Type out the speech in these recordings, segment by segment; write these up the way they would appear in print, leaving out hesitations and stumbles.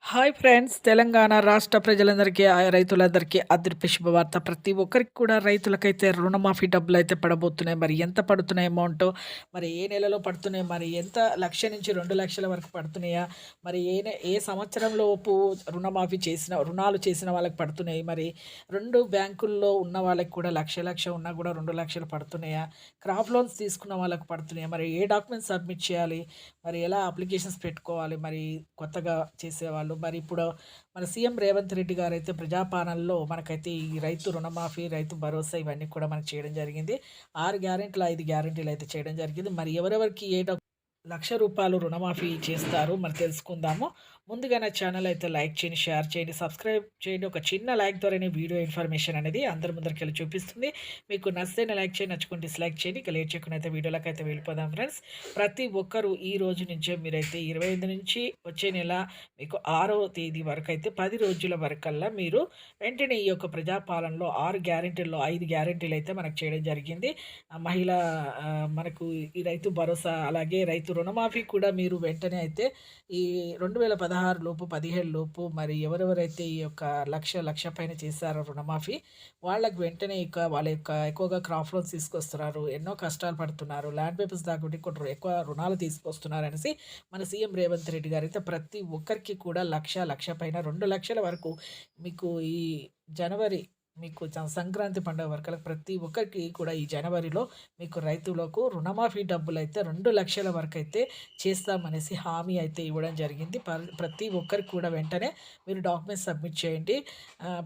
Hi friends! Telangana రాష్ట్ర ప్రజలందరికీ, రైతులందరికీ అదిరిపే శుభవార్త. ప్రతి ఒక్కరికి కూడా రైతులకైతే రుణమాఫీ డబ్బులైతే పడబోతున్నాయి. మరి ఎంత పడుతున్నాయి అమౌంటు, మరి ఏ నెలలో పడుతున్నాయి, మరి ఎంత 1,00,000 నుంచి 2,00,000 వరకు పడుతున్నాయా, మరి ఏ సంవత్సరంలోపు రుణాలు చేసిన వాళ్ళకి పడుతున్నాయి, మరి 2 బ్యాంకుల్లో ఉన్న వాళ్ళకి కూడా లక్ష ఉన్నా కూడా 2,00,000 పడుతున్నాయా, క్రాప్ లోన్స్ తీసుకున్న వాళ్ళకి పడుతున్నాయా, మరి ఏ డాక్యుమెంట్స్ సబ్మిట్ చేయాలి, మరి ఎలా అప్లికేషన్స్ పెట్టుకోవాలి, మరి కొత్తగా చేసేవాళ్ళు, మరి ఇప్పుడు మన సీఎం రేవంత్ రెడ్డి గారైతే ప్రజాపాలనలో మనకైతే ఈ రైతు రుణమాఫీ, రైతు భరోసా ఇవన్నీ కూడా మనకు చేయడం జరిగింది. 6 గ్యారెంటీలు, 5 గ్యారెంటీలు అయితే చేయడం జరిగింది. మరి ఎవరెవరికి రూ. 1,00,000 రుణమాఫీ చేస్తారు మరి తెలుసుకుందాము. ముందుగా నా ఛానల్ అయితే లైక్ చేయండి, షేర్ చేయండి, సబ్స్క్రైబ్ చేయండి. ఒక చిన్న లైక్ ద్వారానే వీడియో ఇన్ఫర్మేషన్ అనేది అందరి ముందరికెళ్ళి చూపిస్తుంది. మీకు నచ్చితేనే లైక్ చేయండి, నచ్చుకుంటే డిస్లైక్ చేయండి. ఇక లేట్ చేయకుండా అయితే వీడియోలోకి అయితే వెళ్ళిపోదాం ఫ్రెండ్స్. ప్రతి ఒక్కరు ఈ రోజు నుంచే మీరైతే 25 నుంచి వచ్చే నెల మీకు 6వ తేదీ వరకు అయితే 10 రోజుల వరకల్లా మీరు వెంటనే ఈ యొక్క ప్రజాపాలనలో 6 గ్యారెంటీల్లో 5 గ్యారెంటీలు అయితే మనకు చేయడం జరిగింది. మహిళా మనకు ఈ రైతు భరోసా, అలాగే రైతు రుణమాఫీ కూడా మీరు వెంటనే అయితే ఈ 2016 లోపు 17 లోపు మరి ఎవరెవరైతే ఈ యొక్క లక్ష పైన చేశారో రుణమాఫీ, వాళ్ళకి వెంటనే వాళ్ళ యొక్క ఎక్కువగా క్రాప్ లోన్స్ తీసుకొస్తున్నారు, ఎన్నో కష్టాలు పడుతున్నారు, ల్యాండ్ పేపర్స్ దాకా కూడా ఎక్కువ రుణాలు తీసుకొస్తున్నారు అనేసి మన సీఎం రేవంత్ రెడ్డి గారు అయితే ప్రతి ఒక్కరికి కూడా లక్ష పైన 2,00,000 వరకు మీకు ఈ జనవరి మీకు సంక్రాంతి పండుగ వరకు ప్రతి ఒక్కరికి కూడా ఈ జనవరిలో మీకు రైతులకు రుణమాఫీ డబ్బులైతే 2,00,000 వరకు అయితే చేస్తామనేసి హామీ అయితే ఇవ్వడం జరిగింది. ప్రతి ఒక్కరికి కూడా వెంటనే మీరు డాక్యుమెంట్స్ సబ్మిట్ చేయండి.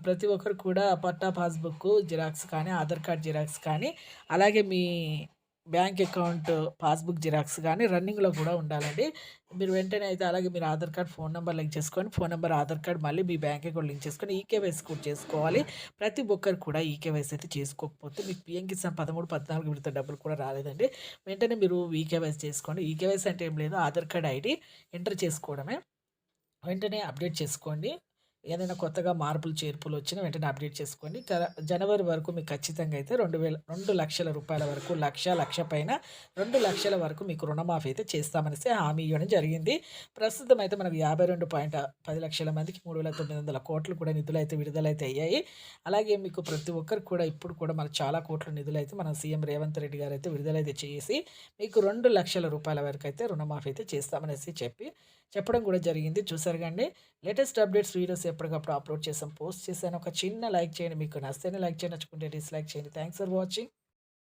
ప్రతి ఒక్కరు కూడా పట్టా పాస్బుక్ జిరాక్స్ కానీ, ఆధార్ కార్డ్ జిరాక్స్ కానీ, అలాగే మీ బ్యాంక్ అకౌంట్ పాస్బుక్ జిరాక్స్ కానీ రన్నింగ్‌లో కూడా ఉండాలండి. మీరు వెంటనే అయితే అలాగే మీరు Aadhaar card, phone number link చేసుకొని, ఫోన్ నంబర్, ఆధార్ కార్డ్ మళ్ళీ మీ బ్యాంక్ అకౌంట్ లింక్ చేసుకొని ఈకేవైసీ కూడా చేసుకోవాలి. ప్రతి ఒక్కరు కూడా ఈకేవైసీ అయితే చేసుకోకపోతే మీకు పీఎం కిసాన్ 13, 14 విడత డబ్బులు కూడా రాలేదండి. వెంటనే మీరు ఈకేవైసీ చేసుకోండి. ఈకేవైసీ అంటే ఏం లేదు, ఆధార్ కార్డ్ ఐడీ ఎంటర్ చేసుకోవడమే. వెంటనే అప్డేట్ చేసుకోండి. ఏదైనా కొత్తగా మార్పులు, చేర్పులు వచ్చినా వెంటనే అప్డేట్ చేసుకోండి. జనవరి వరకు మీకు ఖచ్చితంగా అయితే 2,00,000 రూపాయల వరకు, లక్ష పైన 2,00,000 వరకు మీకు రుణమాఫీ అయితే చేస్తామనేసి హామీ ఇవ్వడం జరిగింది. ప్రస్తుతం అయితే మనకు 52.10 లక్షల మందికి 3,900 కోట్లు కూడా నిధులైతే విడుదలైతే అయ్యాయి. అలాగే మీకు ప్రతి ఒక్కరికి కూడా ఇప్పుడు కూడా మనకు చాలా కోట్ల నిధులైతే మన సీఎం రేవంత్ రెడ్డి గారు అయితే విడుదలైతే చేసి మీకు 2,00,000 రూపాయల వరకు అయితే రుణమాఫీ అయితే చేస్తామనేసి చెప్పడం కూడా జరిగింది. చూసారు కండి, లేటెస్ట్ అప్డేట్స్ వీడియోస్ ఎప్పటికప్పుడు అప్లోడ్ చేసాం, పోస్ట్ చేశాను. ఒక చిన్న లైక్ చేయండి, మీకు నచ్చితేనే లైక్ చేయండి, నచ్చుకుంటే డిస్లైక్ చేయండి. Thanks for watching.